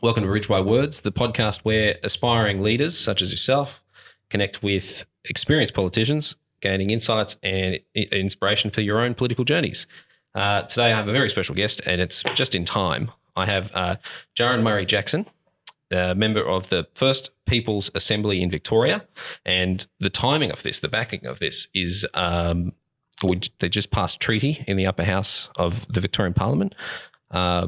Welcome to Rich by Words, the podcast where aspiring leaders such as yourself connect with experienced politicians, gaining insights and inspiration for your own political journeys. Today I have a very special guest, and it's just in time. I have Djaran Murray-Jackson, member of the First People's Assembly in Victoria, and the timing of this, the backing of this is they just passed a treaty in the upper house of the Victorian Parliament. I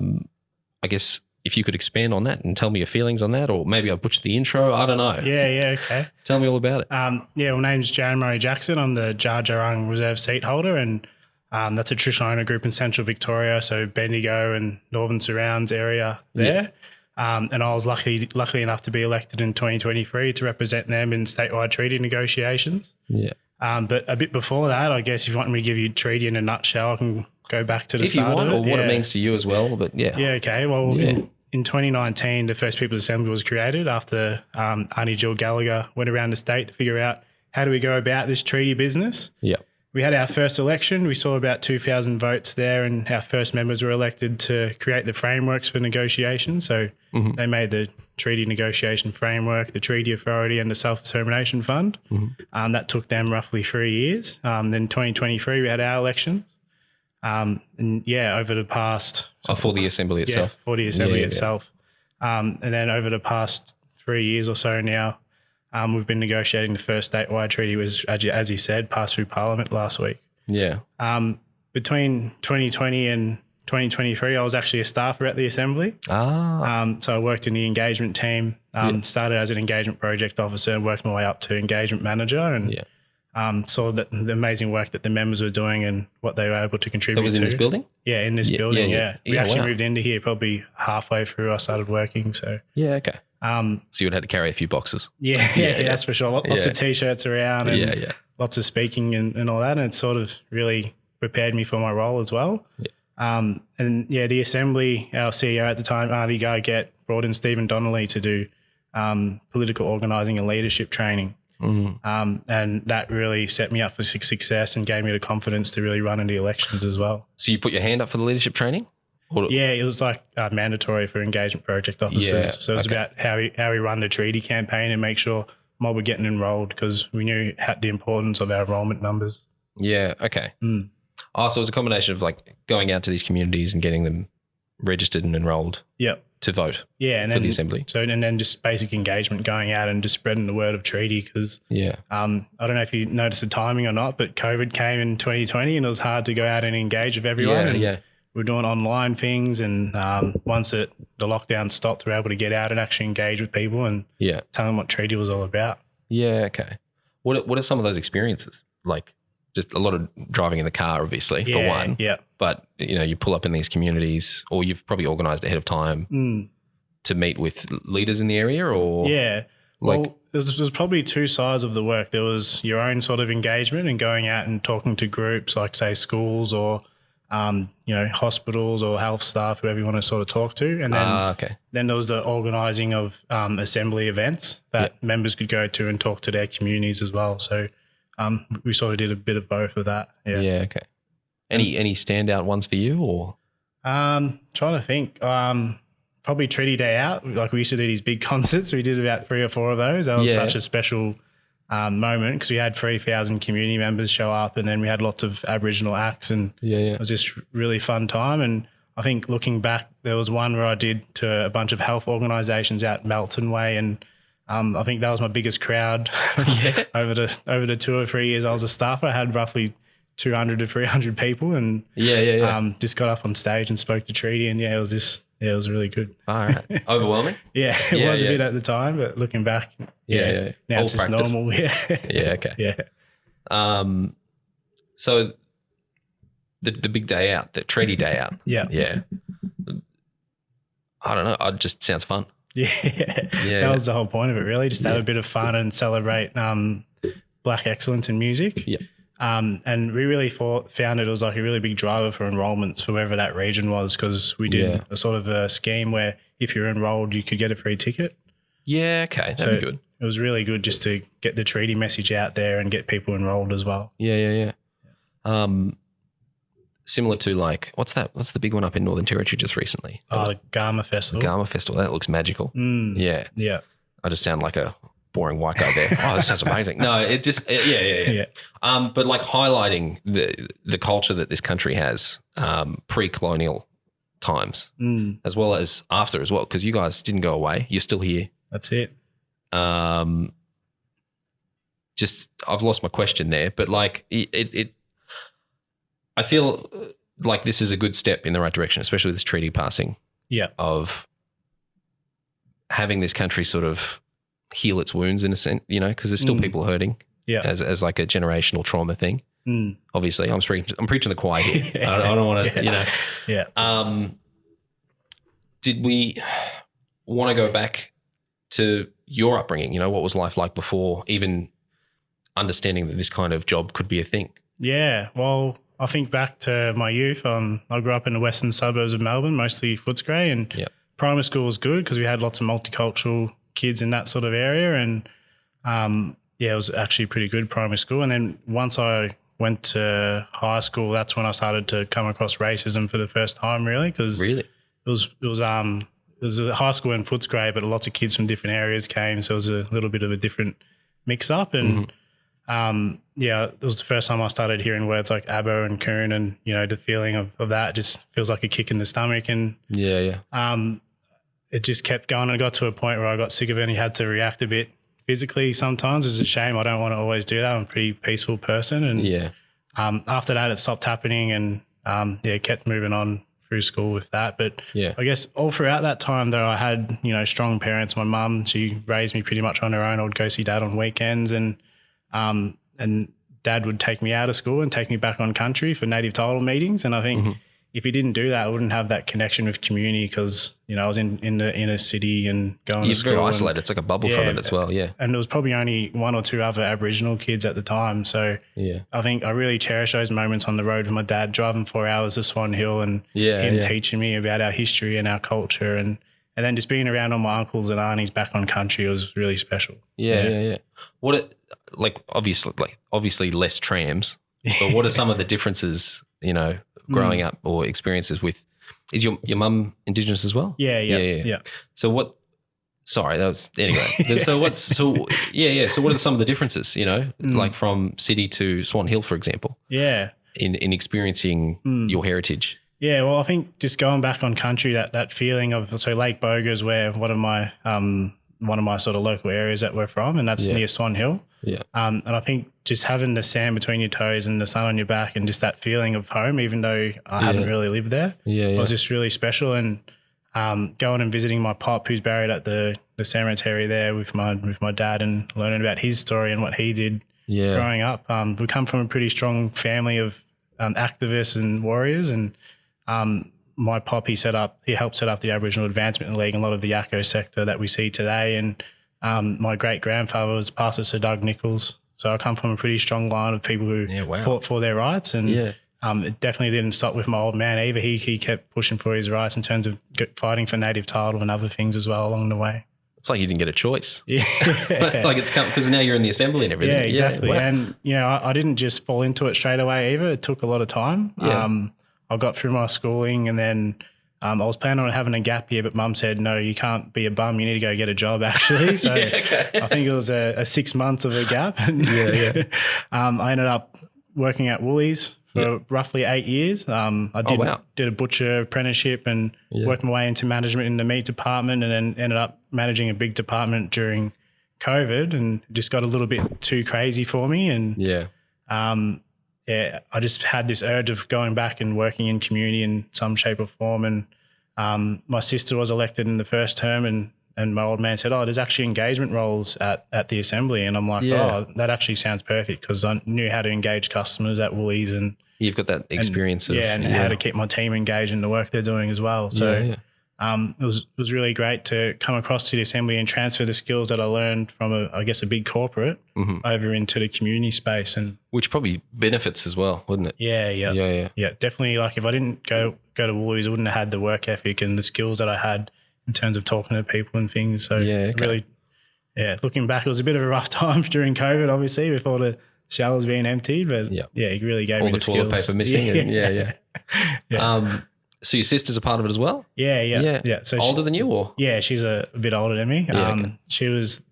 guess if you could expand on that and tell me your feelings on that, or maybe I butchered the intro. I don't know. Yeah, okay. Tell me all about it. My name's Djaran Murray-Jackson. I'm the Djaran Reserve seat holder, and that's a traditional owner group in central Victoria, so Bendigo and Northern Surrounds area there. Yeah. And I was lucky enough to be elected in 2023 to represent them in statewide treaty negotiations. Yeah. But a bit before that, I guess if you want me to give you treaty in a nutshell, I can go back to the start if you want, of it. or what it means to you as well. But yeah. Yeah, okay. Well, in 2019, the First People's Assembly was created after Auntie Jill Gallagher went around the state to figure out how do we go about this treaty business. Yeah. We had our first election. We saw about 2,000 votes there, and our first members were elected to create the frameworks for negotiation. So they made the treaty negotiation framework, the treaty authority, and the self-determination fund. That took them roughly 3 years. Then 2023, we had our elections. Over the past... for the Assembly itself. Yeah, for the Assembly itself. And then over the past 3 years or so now, we've been negotiating the first statewide treaty, was, as you said, passed through Parliament last week. Yeah. Between 2020 and 2023, I was actually a staffer at the Assembly. So I worked in the engagement team, started as an engagement project officer and worked my way up to engagement manager, and saw that the amazing work that the members were doing and what they were able to contribute to. That was in this building? Yeah, in this building, yeah. We actually moved into here probably halfway through I started working. So yeah, okay. So you would have had to carry a few boxes. Yeah, that's for sure. Lots of T-shirts around and lots of speaking and all that, and it sort of really prepared me for my role as well. The Assembly, our CEO at the time, Auntie Gargett, brought in Stephen Donnelly to do political organising and leadership training. And that really set me up for success and gave me the confidence to really run in the elections as well. So you put your hand up for the leadership training? Yeah, it was like mandatory for engagement project officers. Yeah, so it was about how we run the treaty campaign and make sure mob were getting enrolled, because we knew the importance of our enrolment numbers. Yeah, okay. So it was a combination of like going out to these communities and getting them registered and enrolled. To vote for the Assembly. And then just basic engagement, going out and just spreading the word of treaty, because I don't know if you noticed the timing or not, but COVID came in 2020 and it was hard to go out and engage with everyone. We're doing online things, and once the lockdown stopped, we were able to get out and actually engage with people and tell them what treaty was all about. Yeah, okay. What are some of those experiences? Like just a lot of driving in the car, obviously, for one. Yeah. But, you pull up in these communities, or you've probably organised ahead of time to meet with leaders in the area, or? Yeah. Well, there's probably two sides of the work. There was your own sort of engagement and going out and talking to groups like, say, schools or, hospitals or health staff, whoever you want to sort of talk to. And then, then there was the organising of Assembly events that members could go to and talk to their communities as well. So, we sort of did a bit of both of that. Yeah. Okay. Any standout ones for you, or? Trying to think. Probably Treaty Day Out. Like, we used to do these big concerts. We did about 3 or 4 of those. That was such a special moment, because we had 3,000 community members show up, and then we had lots of Aboriginal acts, and it was just really fun time. And I think looking back, there was one where I did to a bunch of health organisations out Melton Way, and I think that was my biggest crowd over the 2 or 3 years I was a staffer. I had roughly 200 to 300 people, and just got up on stage and spoke the treaty, and it was really good. All right. Overwhelming? It was a bit at the time, but looking back, now it's just normal. Okay. So the big day out, the treaty day out. I don't know. It just sounds fun. That was the whole point of it, really, just to have a bit of fun and celebrate Black excellence in music. And we really found it was like a really big driver for enrolments for wherever that region was, because we did a sort of a scheme where if you're enrolled, you could get a free ticket. Yeah, okay, that'd be good. It was really good just to get the treaty message out there and get people enrolled as well. similar to like, what's the big one up in Northern Territory just recently? The Garma Festival. The Garma Festival. That looks magical. Yeah. Yeah. I just sound like a boring white guy there. Oh, this sounds amazing. No, it just, yeah. But like highlighting the culture that this country has pre-colonial times as well as after as well, because you guys didn't go away. You're still here. That's it. Just I've lost my question there, but like it I feel like this is a good step in the right direction, especially with this treaty passing. Yeah. Of having this country sort of heal its wounds in a sense, you know, because there's still people hurting. Yeah. As like a generational trauma thing. Obviously, I'm preaching the choir here. I don't want to, you know. Yeah. Did we want to go back to your upbringing? You know, what was life like before even understanding that this kind of job could be a thing? Yeah. Well, I think back to my youth. I grew up in the western suburbs of Melbourne, mostly Footscray, and primary school was good because we had lots of multicultural kids in that sort of area, and it was actually pretty good primary school. And then once I went to high school, that's when I started to come across racism for the first time, really, because it was a high school in Footscray, but lots of kids from different areas came, so it was a little bit of a different mix up. And it was the first time I started hearing words like abo and coon, and you know, the feeling of that just feels like a kick in the stomach. And it just kept going, and it got to a point where I got sick of it and you had to react a bit physically sometimes. It's a shame. I don't want to always do that. I'm a pretty peaceful person. And after that, it stopped happening, and kept moving on through school with that. But I guess all throughout that time, though, I had, you know, strong parents. My mum, she raised me pretty much on her own. I would go see dad on weekends, and dad would take me out of school and take me back on country for native title meetings. And I think if he didn't do that, I wouldn't have that connection with community, because, you know, I was in the inner city and going to school. You're very isolated. It's like a bubble from it as well, And there was probably only one or two other Aboriginal kids at the time. So I think I really cherish those moments on the road with my dad, driving 4 hours to Swan Hill, and him teaching me about our history and our culture, and then just being around all my uncles and aunties back on country was really special. Obviously less trams, but what are some of the differences, you know, growing up or experiences with? Is your mum Indigenous as well? Yeah. So what? Sorry, that was anyway. So what are some of the differences? You know, like from city to Swan Hill, for example. Yeah. In experiencing your heritage. Yeah, well, I think just going back on country, that feeling of, so Lake Boga is where one of my sort of local areas that we're from, and that's near Swan Hill. Yeah. And I think just having the sand between your toes and the sun on your back, and just that feeling of home, even though I haven't really lived there, was just really special. And going and visiting my pop, who's buried at the cemetery there with my dad, and learning about his story and what he did growing up. We come from a pretty strong family of activists and warriors, and my pop, he helped set up the Aboriginal Advancement League and a lot of the Yakko sector that we see today. And my great-grandfather was Pastor Sir Doug Nichols. So I come from a pretty strong line of people who fought for their rights. And it definitely didn't stop with my old man either. He kept pushing for his rights in terms of fighting for native title and other things as well along the way. It's like you didn't get a choice. Yeah. Like it's come because now you're in the assembly and everything. Yeah, exactly. Yeah, wow. And, you know, I didn't just fall into it straight away either. It took a lot of time. Yeah. I got through my schooling, and then I was planning on having a gap year, but Mum said, no, you can't be a bum. You need to go get a job, actually. So I think it was a 6 months of a gap. And I ended up working at Woolies for roughly 8 years. I did a butcher apprenticeship and worked my way into management in the meat department, and then ended up managing a big department during COVID, and it just got a little bit too crazy for me. And I just had this urge of going back and working in community in some shape or form. And my sister was elected in the first term, and my old man said, there's actually engagement roles at the assembly. And I'm like, that actually sounds perfect, because I knew how to engage customers at Woolies, and you've got that experience and how to keep my team engaged in the work they're doing as well. So it was really great to come across to the assembly and transfer the skills that I learned from a big corporate over into the community space, and which probably benefits as well, wouldn't it? Yeah, definitely. Like if I didn't go to Woolies, I wouldn't have had the work ethic and the skills that I had in terms of talking to people and things. So really, looking back, it was a bit of a rough time during COVID, obviously, with all the shelves being emptied, but it really gave me the skills. All the toilet paper missing. Yeah. So your sister's a part of it as well? Yeah. So older than you, or? Yeah, she's a bit older than me. Okay. She was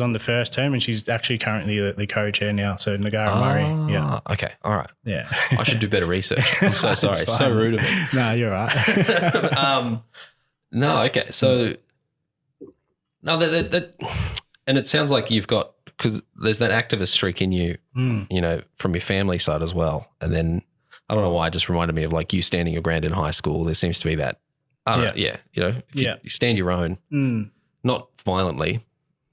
on the first term, and she's actually currently the co-chair now. So Djaran Murray. Yeah. Okay. All right. Yeah. I should do better research. I'm so sorry. It's so rude of me. No, you're right. No. Okay. So no, that and it sounds like you've got, because there's that activist streak in you, from your family side as well. And then I don't know why it just reminded me of like you standing your ground in high school. There seems to be that. I don't know. Yeah. If you stand your own, not violently,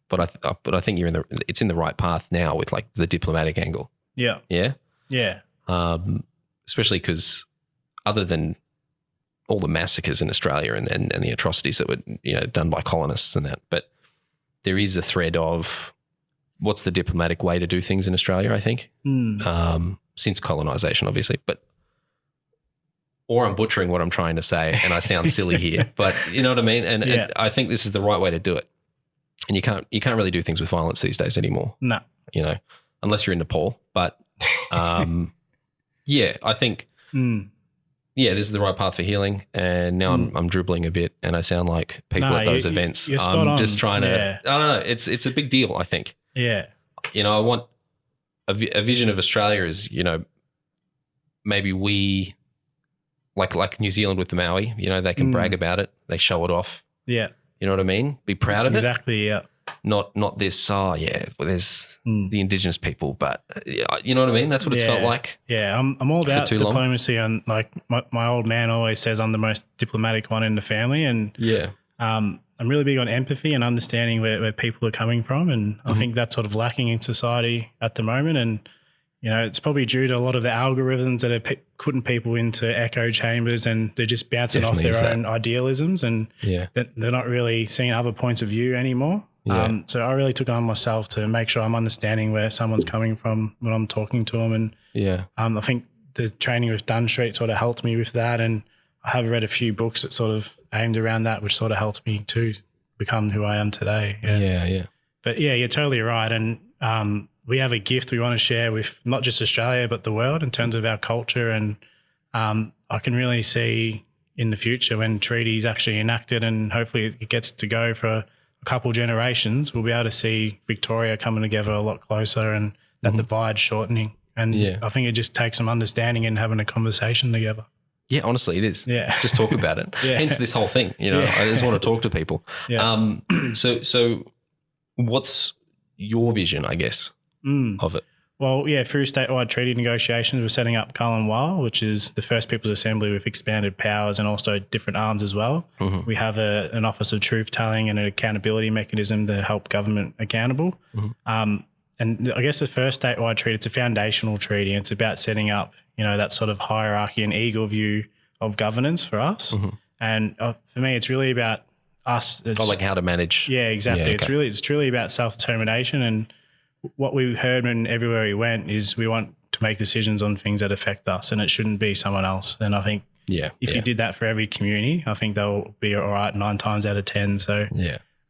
but I think it's in the right path now with like the diplomatic angle. Yeah. Yeah. Yeah. Especially because other than all the massacres in Australia and the atrocities that were, done by colonists and that, but there is a thread of what's the diplomatic way to do things in Australia, I think, since colonisation, obviously, or I'm butchering what I'm trying to say and I sound silly here, but you know what I mean? And I think this is the right way to do it. And you can't really do things with violence these days anymore. No. Unless you're in Nepal. But I think this is the right path for healing. And now I'm dribbling a bit and I sound like people at those events. I'm just trying to, I don't know, it's a big deal, I think. Yeah. I want a vision of Australia is, maybe we, like New Zealand with the Maui, they can brag about it. They show it off. Yeah. You know what I mean? Be proud of it. Exactly, yeah. Not this, there's the Indigenous people, but you know what I mean? That's what it's felt like. Yeah, I'm all about diplomacy, and like my old man always says I'm the most diplomatic one in the family, and I'm really big on empathy and understanding where people are coming from, and I think that's sort of lacking in society at the moment, and it's probably due to a lot of the algorithms that are putting people into echo chambers and they're just bouncing off their own idealisms, and they're not really seeing other points of view anymore. Yeah. So I really took it on myself to make sure I'm understanding where someone's coming from when I'm talking to them. And I think the training with Dunn Street sort of helped me with that. And I have read a few books that sort of aimed around that, which sort of helped me to become who I am today. Yeah. But yeah, you're totally right. And we have a gift we want to share with not just Australia, but the world in terms of our culture. And I can really see in the future when treaties actually enacted and hopefully it gets to go for a couple generations, we'll be able to see Victoria coming together a lot closer and that divide shortening. And I think it just takes some understanding and having a conversation together. Yeah, honestly, it is. Yeah. Just talk about it. Hence this whole thing, I just want to talk to people. Yeah. So what's your vision, I guess, of it? Well, through statewide treaty negotiations, we're setting up Kalanwal, which is the first People's Assembly with expanded powers and also different arms as well. We have an Office of Truth Telling and an accountability mechanism to help government accountable. And I guess the first statewide treaty, it's a foundational treaty, and it's about setting up, that sort of hierarchy and eagle view of governance for us. And for me, it's really about us. Like how to manage. Yeah, exactly. Yeah, okay. It's truly about self-determination, and what we heard when everywhere we went is we want to make decisions on things that affect us, and it shouldn't be someone else. And I think if you did that for every community, I think they'll be all right 9 times out of 10. So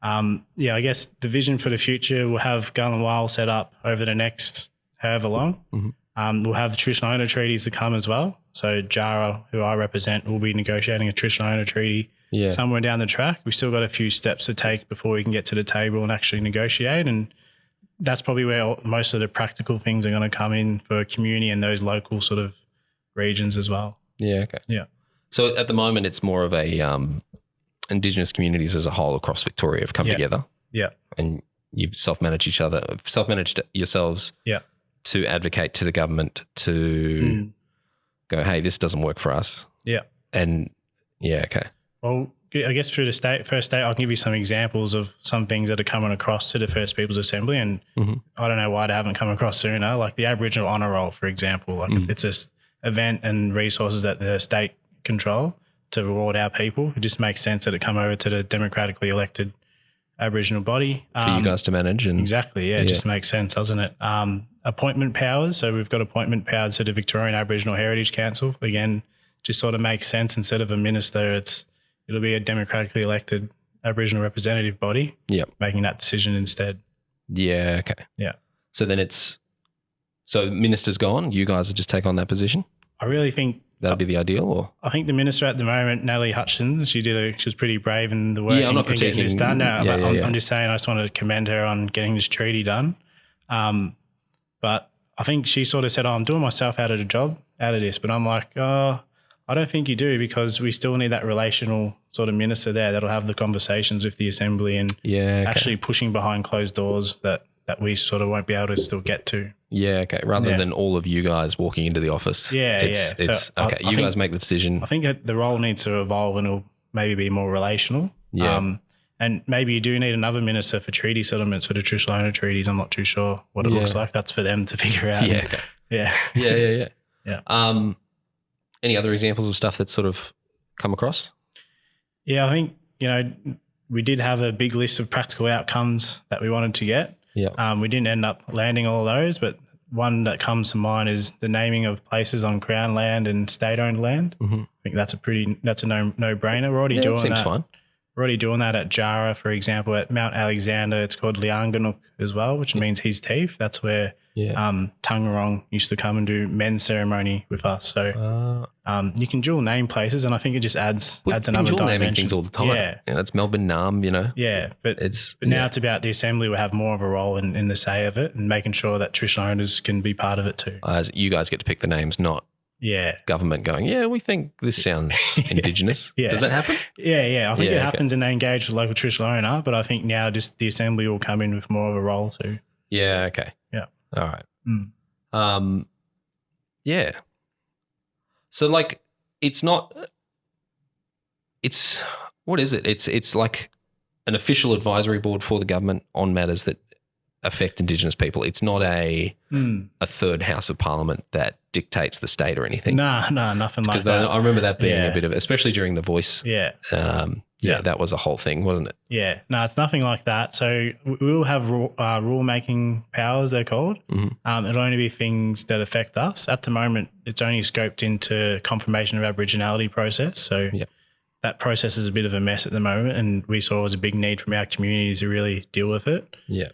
I guess the vision for the future, we'll have Kalanwal set up over the next however long. We'll have the traditional owner treaties to come as well. So Jara, who I represent, will be negotiating a traditional owner treaty somewhere down the track. We've still got a few steps to take before we can get to the table and actually negotiate, and that's probably where most of the practical things are going to come in for community and those local sort of regions as well. Yeah. Okay. Yeah. So at the moment, it's more of a Indigenous communities as a whole across Victoria have come together. Yeah. And you've self-managed yourselves. Yeah. To advocate to the government to go, hey, this doesn't work for us. Yeah. And okay. Well, I guess through the first state, I'll give you some examples of some things that are coming across to the First People's Assembly, and I don't know why they haven't come across sooner. Like the Aboriginal Honour Roll, for example, like it's an event and resources that the state control to reward our people. It just makes sense that it come over to the democratically elected Aboriginal body for you guys to manage. And exactly, it just makes sense, doesn't it? Appointment powers. So we've got appointment powers to the Victorian Aboriginal Heritage Council. Again, just sort of makes sense. Instead of a minister, it'll be a democratically elected Aboriginal representative body making that decision instead. Yeah, okay. Yeah. So then minister's gone, you guys will just take on that position? I really think that'd be the ideal, or? I think the minister at the moment, Natalie Hutchins, she was pretty brave in the work. Yeah, I'm not in getting this critiquing. done. No, Yeah, I'm just saying I just wanted to commend her on getting this treaty done. But I think she sort of said, I'm doing myself out of a job out of this. But I'm like, I don't think you do, because we still need that relational sort of minister there that'll have the conversations with the Assembly and actually pushing behind closed doors that we sort of won't be able to still get to. Yeah, okay. Rather than all of you guys walking into the office. It's so okay. You guys make the decision. I think that the role needs to evolve and it'll maybe be more relational. Yeah. And maybe you do need another minister for treaty settlements for the traditional owner treaties. I'm not too sure what it looks like. That's for them to figure out. Yeah. Okay. Yeah. Any other examples of stuff that's sort of come across? Yeah, I think, we did have a big list of practical outcomes that we wanted to get. Yeah. We didn't end up landing all of those, but one that comes to mind is the naming of places on Crown land and state-owned land. Mm-hmm. I think that's a no-brainer. We're already doing that. Seems fine. We're already doing that at Djara, for example. At Mount Alexander, it's called Lianganuk as well, which means his teeth. That's where Tangarong used to come and do men's ceremony with us. So you can dual name places, and I think it just adds another dimension. Dual naming things all the time. Yeah, it's Melbourne Nam, Yeah, but now it's about the Assembly will have more of a role in the say of it and making sure that traditional owners can be part of it too. As you guys get to pick the names, not government going, we think this sounds Indigenous. Does that happen? Yeah. I think it happens and they engage with the local traditional owner, but I think now just the Assembly will come in with more of a role too. Yeah, okay. Yeah. All right. Yeah. So what is it? It's like an official advisory board for the government on matters that affect Indigenous people. It's not a third House of Parliament that dictates the state or anything. No, nothing like that. Because I remember that being a bit of, especially during The Voice. That was a whole thing, wasn't it? Yeah. No, it's nothing like that. So we will have rule-making powers, they're called. Mm-hmm. It'll only be things that affect us. At the moment, it's only scoped into confirmation of Aboriginality process. So that process is a bit of a mess at the moment, and we saw it was a big need from our community to really deal with it. Yeah.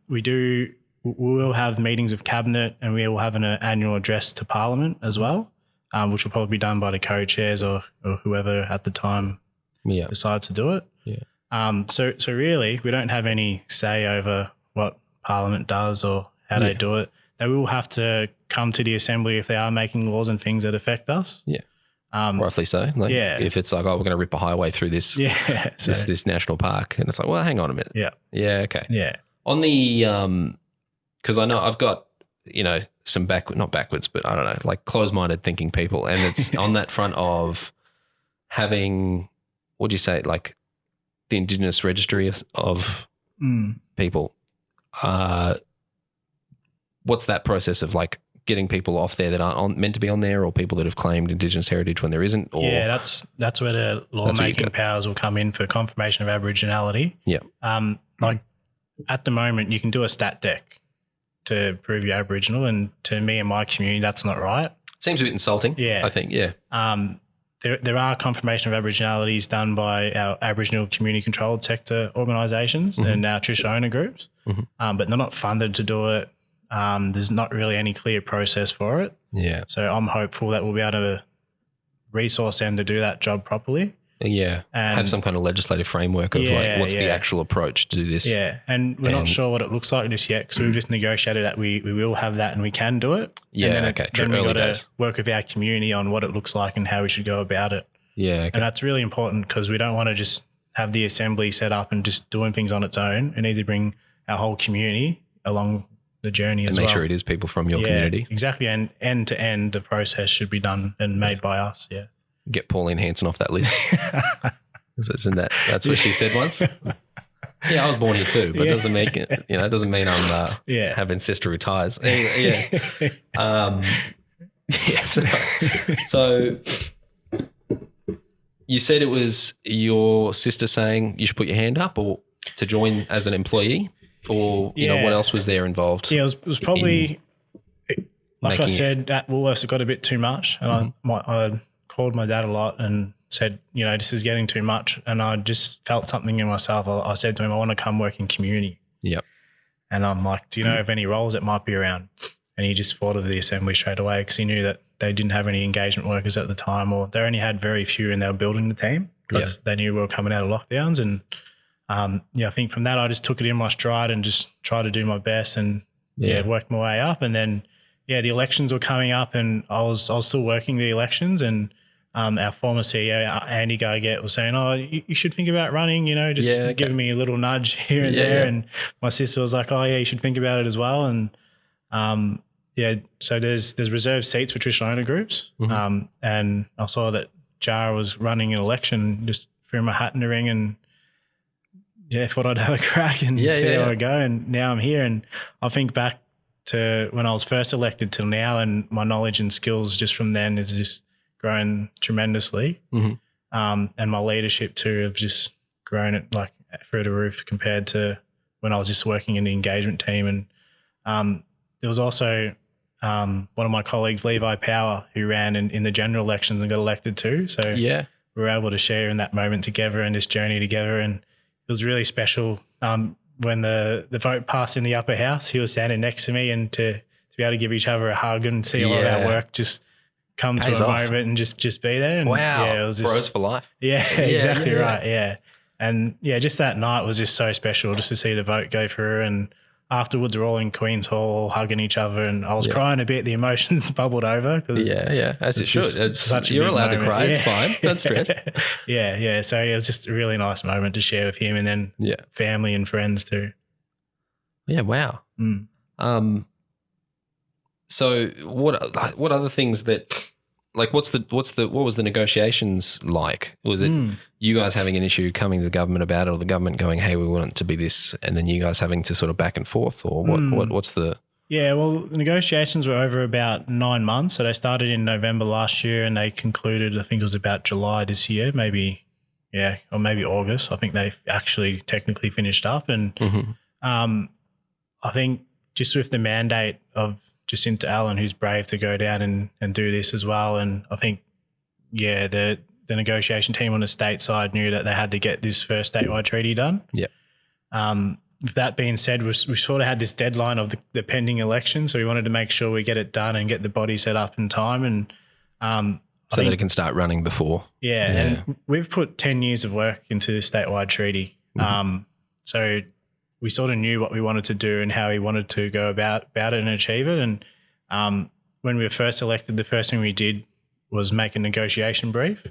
We will have meetings of cabinet, and we will have an annual address to Parliament as well, which will probably be done by the co-chairs or whoever at the time decides to do it. Yeah. So really, we don't have any say over what Parliament does or how they do it. They will have to come to the Assembly if they are making laws and things that affect us. Yeah. Roughly so. If it's like, we're going to rip a highway through this, this national park, and it's like, well, hang on a minute. Yeah. Yeah. Okay. Yeah. On the, because I know I've got, some not backwards, but I don't know, like closed-minded thinking people, and it's on that front of having, what do you say, like the Indigenous registry of people. What's that process of like getting people off there that aren't meant to be on there, or people that have claimed Indigenous heritage when there isn't? Or that's where the lawmaking powers will come in for confirmation of Aboriginality. Yeah. At the moment, you can do a stat deck to prove you're Aboriginal, and to me and my community, that's not right. Seems a bit insulting. Yeah, I think. Yeah. There are confirmation of Aboriginalities done by our Aboriginal community controlled sector organisations and our traditional owner groups, but they're not funded to do it. There's not really any clear process for it. Yeah. So I'm hopeful that we'll be able to resource them to do that job properly. Yeah. And have some kind of legislative framework of what's the actual approach to do this. Yeah. And we're not sure what it looks like just yet, because we've just negotiated that we will have that and we can do it. Yeah. And then okay. Then we've got to work with our community on what it looks like and how we should go about it. Yeah. Okay. And that's really important, because we don't want to just have the Assembly set up and just doing things on its own. It needs to bring our whole community along the journey as well. And make sure it is people from your community. Exactly. And end to end, the process should be done and made by us. Yeah. Get Pauline Hanson off that list. Isn't that's what she said once? Yeah, I was born here too, but it doesn't make it, it doesn't mean I'm have ancestral ties. Anyway, So you said it was your sister saying you should put your hand up or to join as an employee, or what else was there involved? Yeah, it was probably like I said, at Woolworths it got a bit too much, and I called my dad a lot and said, this is getting too much. And I just felt something in myself. I said to him, I want to come work in community. Yep. And I'm like, do you know of any roles that might be around? And he just thought of the Assembly straight away, because he knew that they didn't have any engagement workers at the time, or they only had very few, and they were building the team because they knew we were coming out of lockdowns. And I think from that I just took it in my stride and just tried to do my best, and worked my way up. And then the elections were coming up, and I was still working the elections, and our former CEO Andy Gargett was saying, "Oh, you should think about running," giving me a little nudge here and there. And my sister was like, "Oh yeah, you should think about it as well." And so there's reserved seats for traditional owner groups, and I saw that Djaran was running an election, just threw my hat in the ring, and thought I'd have a crack and see how I go. And now I'm here, and I think back to when I was first elected till now, and my knowledge and skills just from then is just grown tremendously. And my leadership too have just grown it like through the roof compared to when I was just working in the engagement team. And there was also one of my colleagues, Levi Power, who ran in the general elections and got elected too. So we were able to share in that moment together and this journey together. And it was really special when the vote passed in the upper house. He was standing next to me, and to be able to give each other a hug and see all of our work just come to a moment and just be there. And it was just, bros for life. Exactly right. Yeah. And just that night was just so special, just to see the vote go through. And afterwards we're all in Queen's Hall hugging each other, and I was crying a bit. The emotions bubbled over. As it should. You're allowed to cry. It's fine. Don't stress. So it was just a really nice moment to share with him, and then family and friends too. Yeah. Wow. So what other things that, like, what was the negotiations like? Was it you guys having an issue coming to the government about it, or the government going, "Hey, we want it to be this," and then you guys having to sort of back and forth, or what's the? Yeah, well, the negotiations were over about 9 months. So they started in November last year, and they concluded, I think it was about July this year, maybe August. I think they actually technically finished up. And I think just with the mandate of Jacinta Allen, who's brave to go down and do this as well. And I think, the negotiation team on the state side knew that they had to get this first statewide treaty done. Yeah. With that being said, we sort of had this deadline of the pending election, so we wanted to make sure we get it done and get the body set up in time, and so that it can start running before. And we've put 10 years of work into this statewide treaty. So we sort of knew what we wanted to do and how we wanted to go about it and achieve it. And when we were first elected, the first thing we did was make a negotiation brief.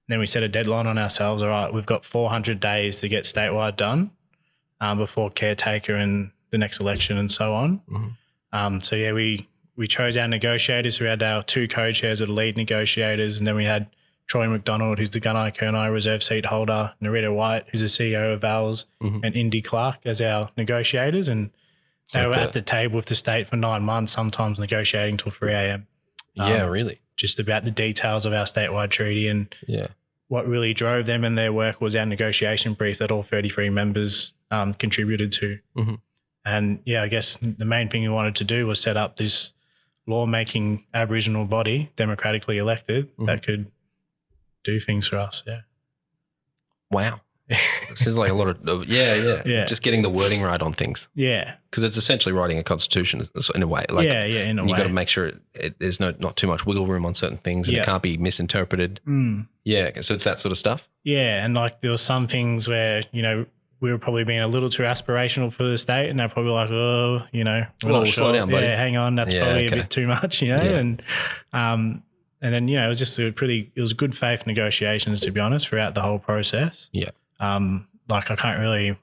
Then we set a deadline on ourselves. All right, we've got 400 days to get statewide done before caretaker and the next election and so on. We chose our negotiators. We had our 2 co-chairs of the lead negotiators, and then we had Troy McDonald, who's the Gunai reserve seat holder, Narita White, who's the CEO of VALS, and Indy Clark as our negotiators. And they were at the table with the state for 9 months, sometimes negotiating till 3 a.m. Really? Just about the details of our statewide treaty. And what really drove them and their work was our negotiation brief that all 33 members contributed to. And I guess the main thing we wanted to do was set up this lawmaking Aboriginal body, democratically elected, that could do things for us. Wow. It seems like a lot of just getting the wording right on things. Because it's essentially writing a constitution in a way. Like, in a way. You got to make sure there's not too much wiggle room on certain things, and it can't be misinterpreted. So it's that sort of stuff. And like there were some things where we were probably being a little too aspirational for the state, and they're probably like, slow down, buddy. Hang on, that's probably a bit too much, And then, it was just it was good faith negotiations, to be honest, throughout the whole process. I can't really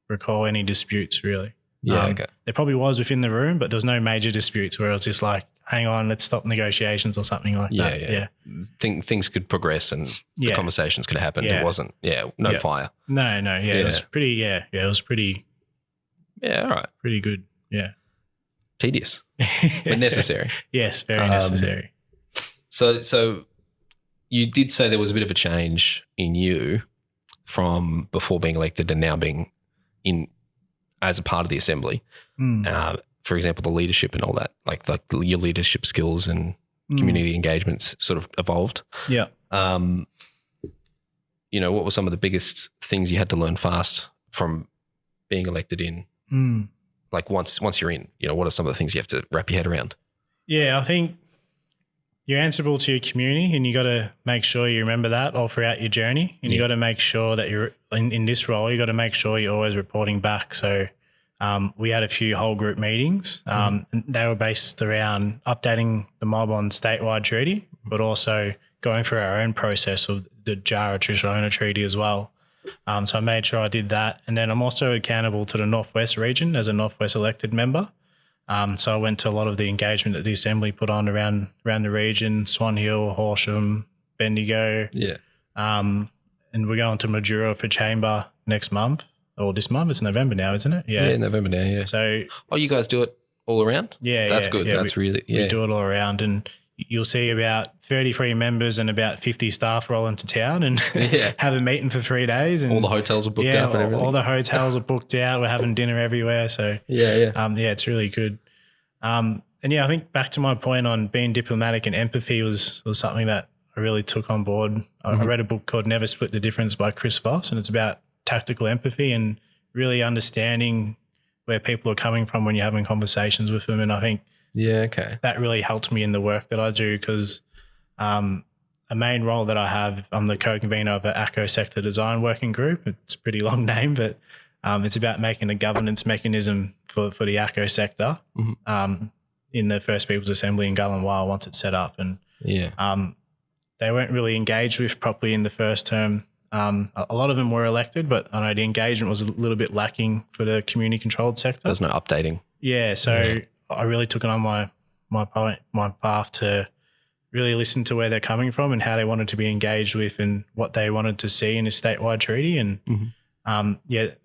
recall any disputes, really. There probably was within the room, but there was no major disputes where it was just like, hang on, let's stop negotiations or something like that. Things could progress and the conversations could happen. It wasn't, fire. No. It was pretty, it was pretty. All right. Pretty good. Tedious, but necessary. Yes, very necessary. So you did say there was a bit of a change in you from before being elected and now being in as a part of the assembly. For example, the leadership and all that, like your leadership skills and community engagements sort of evolved. What were some of the biggest things you had to learn fast from being elected in? Like once you're in, what are some of the things you have to wrap your head around? I think you're answerable to your community, and you got to make sure you remember that all throughout your journey. And you got to make sure that you're in this role, you got to make sure you're always reporting back. So we had a few whole group meetings. And they were based around updating the mob on statewide treaty, but also going through our own process of the Djaran Traditional Owner Treaty as well. So I made sure I did that. And then I'm also accountable to the Northwest region as a Northwest elected member. So I went to a lot of the engagement that the Assembly put on around the region, Swan Hill, Horsham, Bendigo. Yeah. And we're going to Majura for Chamber next month, or this month. It's November now, isn't it? Yeah, November now, yeah. So, you guys do it all around? Yeah. That's good. Yeah, That's we do it all around. And you'll see about 33 members and about 50 staff roll into town and have a meeting for 3 days. And all the hotels are booked up and everything. All the hotels are booked out. We're having dinner everywhere. So it's really good. And I think back to my point on being diplomatic and empathy was something that I really took on board. I read a book called Never Split the Difference by Chris Voss, and it's about tactical empathy and really understanding where people are coming from when you're having conversations with them. And I think that really helped me in the work that I do, because a main role that I have, I'm the co-convener of an ACO sector design working group. It's a pretty long name, but it's about making a governance mechanism for the ACO sector in the First Peoples Assembly in Gullenwyle once it's set up. And they weren't really engaged with properly in the first term. A lot of them were elected, but I know the engagement was a little bit lacking for the community controlled sector. There's no updating. Yeah, so I really took it on my path to really listen to where they're coming from and how they wanted to be engaged with and what they wanted to see in a statewide treaty. And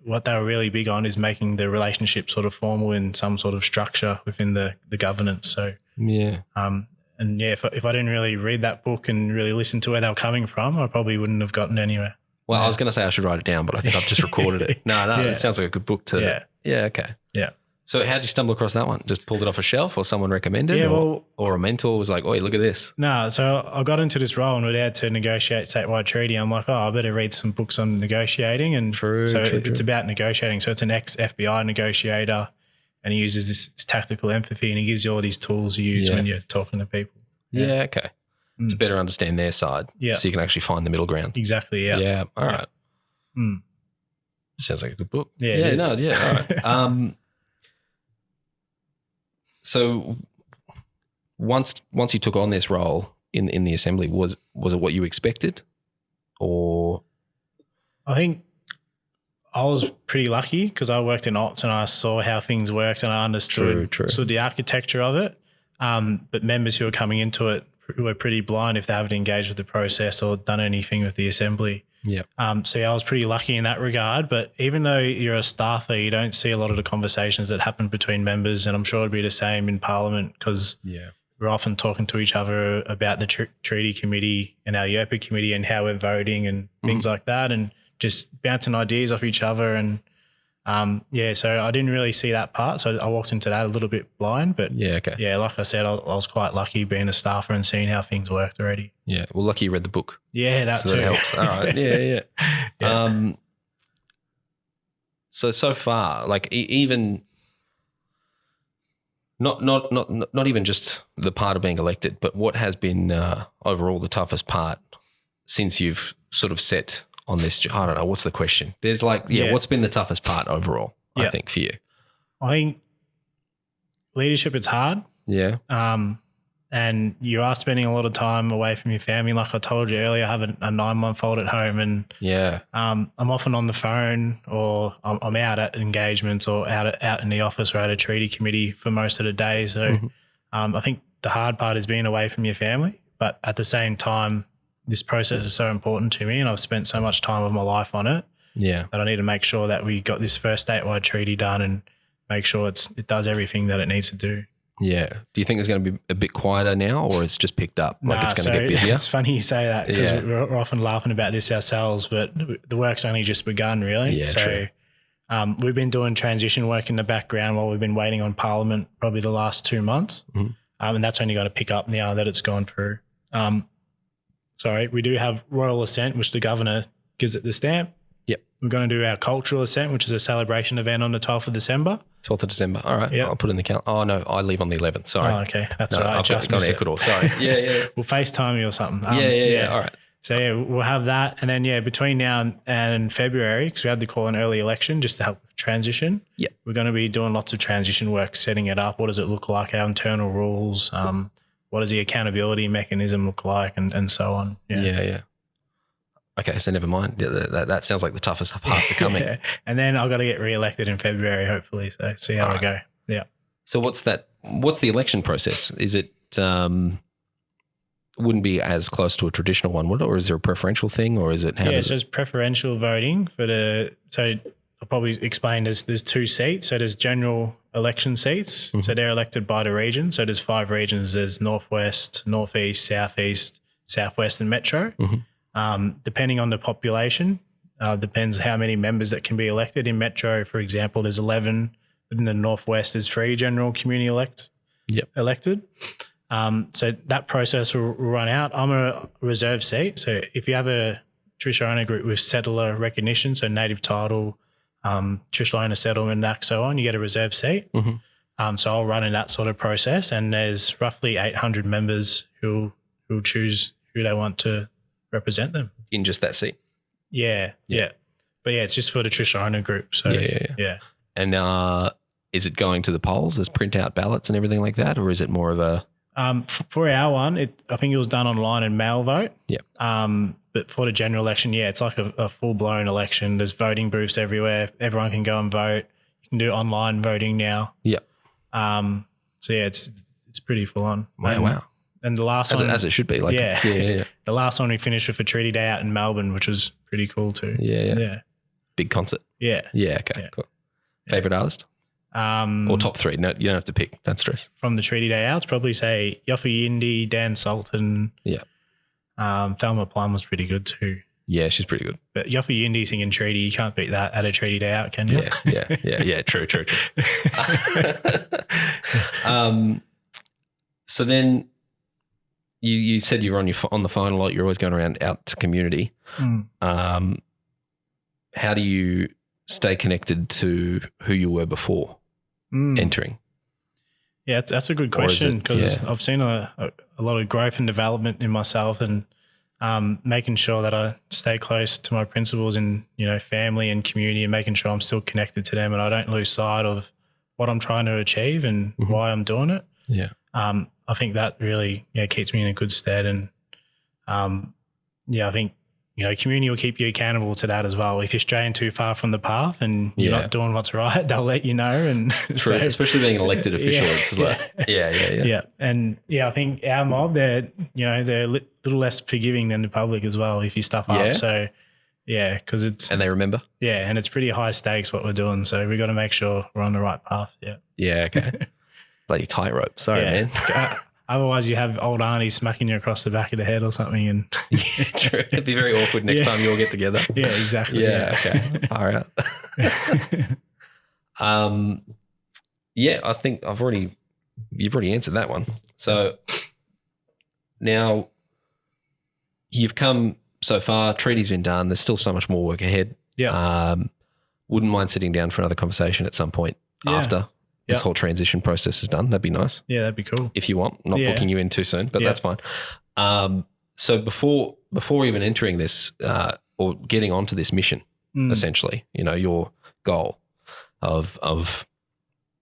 what they were really big on is making the relationship sort of formal in some sort of structure within the governance. So if I didn't really read that book and really listen to where they were coming from, I probably wouldn't have gotten anywhere. Well, I was going to say I should write it down, but I think I've just recorded it. No, it sounds like a good book to. Yeah. Okay. Yeah. So how did you stumble across that one? Just pulled it off a shelf, or someone recommended? Or a mentor was like, "Oh, look at this." No, so I got into this role and we had to negotiate statewide treaty. I'm like, I better read some books on negotiating. And it's about negotiating. So it's an ex-FBI negotiator, and he uses this tactical empathy, and he gives you all these tools you use when you're talking to people. Yeah, okay. To better understand their side, so you can actually find the middle ground. Exactly, yeah. Yeah, all right. Sounds like a good book. Yeah, all right. So once you took on this role in the Assembly, was it what you expected, or? I think I was pretty lucky because I worked in ops and I saw how things worked and I understood the architecture of it. But members who are coming into it who are pretty blind if they haven't engaged with the process or done anything with the Assembly. Yeah. I was pretty lucky in that regard. But even though you're a staffer, you don't see a lot of the conversations that happen between members, and I'm sure it'd be the same in Parliament because we're often talking to each other about the treaty committee and our YERPA committee and how we're voting and things like that, and just bouncing ideas off each other. And so I didn't really see that part. So I walked into that a little bit blind, but like I said, I was quite lucky being a staffer and seeing how things worked already. Yeah. Well, lucky you read the book. Yeah, that too. That helps. All right. Yeah. So far, like even not even just the part of being elected, but what has been overall the toughest part since you've sort of set on this? I don't know. What's the question? There's what's been the toughest part overall, I think, for you? I think leadership, it's hard. Yeah. And you are spending a lot of time away from your family. Like I told you earlier, I have a 9-month-old at home, and I'm often on the phone, or I'm out at engagements or out in the office or at a treaty committee for most of the day. So I think the hard part is being away from your family, but at the same time, this process is so important to me and I've spent so much time of my life on it that I need to make sure that we got this first statewide treaty done and make sure it does everything that it needs to do. Yeah. Do you think it's going to be a bit quieter now, or it's just picked up? Like it's going to get busier? It's funny you say that because we're often laughing about this ourselves, but the work's only just begun really. Yeah, so we've been doing transition work in the background while we've been waiting on Parliament probably the last 2 months. And that's only going to pick up now that it's gone through. We do have Royal Assent, which the Governor gives it the stamp. Yep. We're going to do our Cultural Assent, which is a celebration event on the 12th of December. 12th of December. All right. Yep. I'll put it in the calendar. Oh, no, I leave on the 11th. Sorry. Oh, okay. That's No, all right. I've got to Ecuador. Sorry. Yeah. We'll FaceTime you or something. Yeah. All right. So, we'll have that. And then, between now and February, because we had to call an early election just to help with transition. Yeah. We're going to be doing lots of transition work, setting it up. What does it look like? Our internal rules. What does the accountability mechanism look like? And so on. Yeah. Okay, so never mind. That sounds like the toughest parts are coming. Yeah. And then I've got to get re-elected in February, hopefully. So see how I go. Yeah. So what's the election process? Is it wouldn't be as close to a traditional one, would it? Or is there a preferential thing, or is it how does so it's preferential voting so I'll probably explain there's 2 seats. So there's general election seats. Mm-hmm. So they're elected by the region. So there's 5 regions. There's Northwest, Northeast, Southeast, Southwest and Metro. Mm-hmm. Depending on the population, depends how many members that can be elected. In Metro, for example, there's 11. In the Northwest, there's 3 general community elected. So that process will run out. I'm a reserve seat. So if you have a traditional owner group with settler recognition, so native title, traditional owner settlement act, so on, you get a reserve seat. Mm-hmm. So I'll run in that sort of process, and there's roughly 800 members who choose who they want to represent them in just that seat. Yeah. But it's just for the traditional owner group. So yeah. And is it going to the polls? There's printout ballots and everything like that, or is it more of a? For our one, I think it was done online and mail vote. Yeah. But for the general election, it's like a full blown election. There's voting booths everywhere. Everyone can go and vote. You can do online voting now. Yeah. So it's pretty full on. Wow. And the last one, as it should be. Like yeah. The last one we finished with a treaty day out in Melbourne, which was pretty cool too. Yeah. Big concert. Yeah. Yeah. Okay. Cool. Favorite artist? Or top 3? No, you don't have to pick. Don't stress. From the treaty day outs, probably say Yoffi Yindi, Dan Sultan. Yeah. Thelma Plum was pretty good too. Yeah, she's pretty good. But Yoffi Yindi singing treaty, you can't beat that at a treaty day out, can you? Yeah. True. So then you said you were on the phone a lot. You're always going around out to community. How do you stay connected to who you were before entering? Yeah, that's a good question, because I've seen a lot of growth and development in myself, and making sure that I stay close to my principles in, family and community, and making sure I'm still connected to them and I don't lose sight of what I'm trying to achieve and why I'm doing it. Yeah. I think that really keeps me in a good stead, and I think community will keep you accountable to that as well. If you're straying too far from the path and you're not doing what's right, they'll let you know. And true, so, especially being an elected official. It's like, yeah. And I think our mob, they're a little less forgiving than the public as well if you stuff up. So because and they remember. Yeah, and it's pretty high stakes what we're doing. So we got to make sure we're on the right path. Yeah. Yeah. Okay. Bloody tightrope. Sorry, man. Otherwise, you have old auntie smacking you across the back of the head or something. And true. It'd be very awkward next time you all get together. Yeah, exactly. Yeah. Okay. Far out. I think you've already answered that one. So now you've come so far. Treaty's been done. There's still so much more work ahead. Yeah. Wouldn't mind sitting down for another conversation at some point after this whole transition process is done. That'd be nice. Yeah, that'd be cool. If you want, not booking you in too soon, but that's fine. So before even entering this or getting onto this mission, essentially, your goal of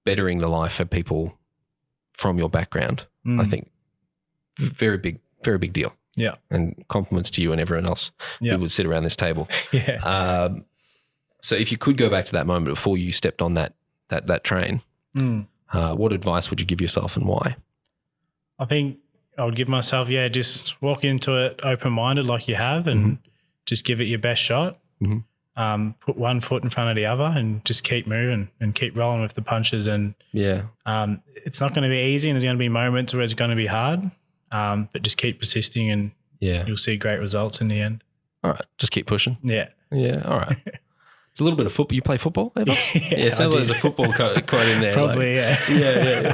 bettering the life for people from your background, I think very big deal. Yeah. And compliments to you and everyone else who would sit around this table. Yeah. So if you could go back to that moment before you stepped on that train, what advice would you give yourself and why? I think I would give myself, just walk into it open-minded like you have, and just give it your best shot. Put one foot in front of the other and just keep moving and keep rolling with the punches. And it's not going to be easy, and there's going to be moments where it's going to be hard, but just keep persisting and you'll see great results in the end. All right. Just keep pushing. Yeah. All right. It's a little bit of football. You play football ever? It sounds like there's a football quote in there. Probably, Yeah.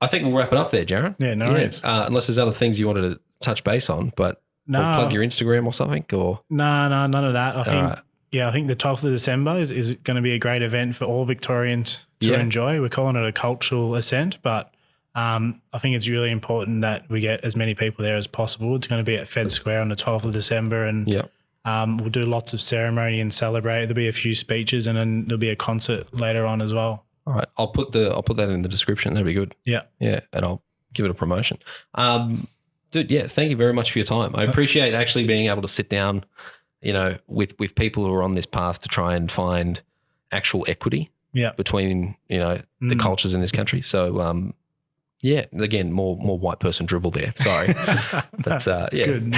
I think we'll wrap it up there, Djaran. Yeah, no worries. Unless there's other things you wanted to touch base on, but or plug your Instagram or something, or no, none of that. I think I think the 12th of December is going to be a great event for all Victorians to enjoy. We're calling it a cultural Assent, but I think it's really important that we get as many people there as possible. It's going to be at Fed Square on the 12th of December, and we'll do lots of ceremony and celebrate. There'll be a few speeches, and then there'll be a concert later on as well. All right, I'll put that in the description. That'd be good. Yeah, and I'll give it a promotion. Dude, thank you very much for your time. I appreciate actually being able to sit down, with people who are on this path to try and find actual equity between, the cultures in this country. So, again, more white person dribble there. Sorry. But it's good.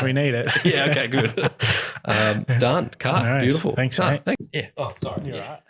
We need it. Yeah, okay, good. Done. Cut. Right. Beautiful. Thanks, Done. mate. Yeah. Oh, sorry. You're right.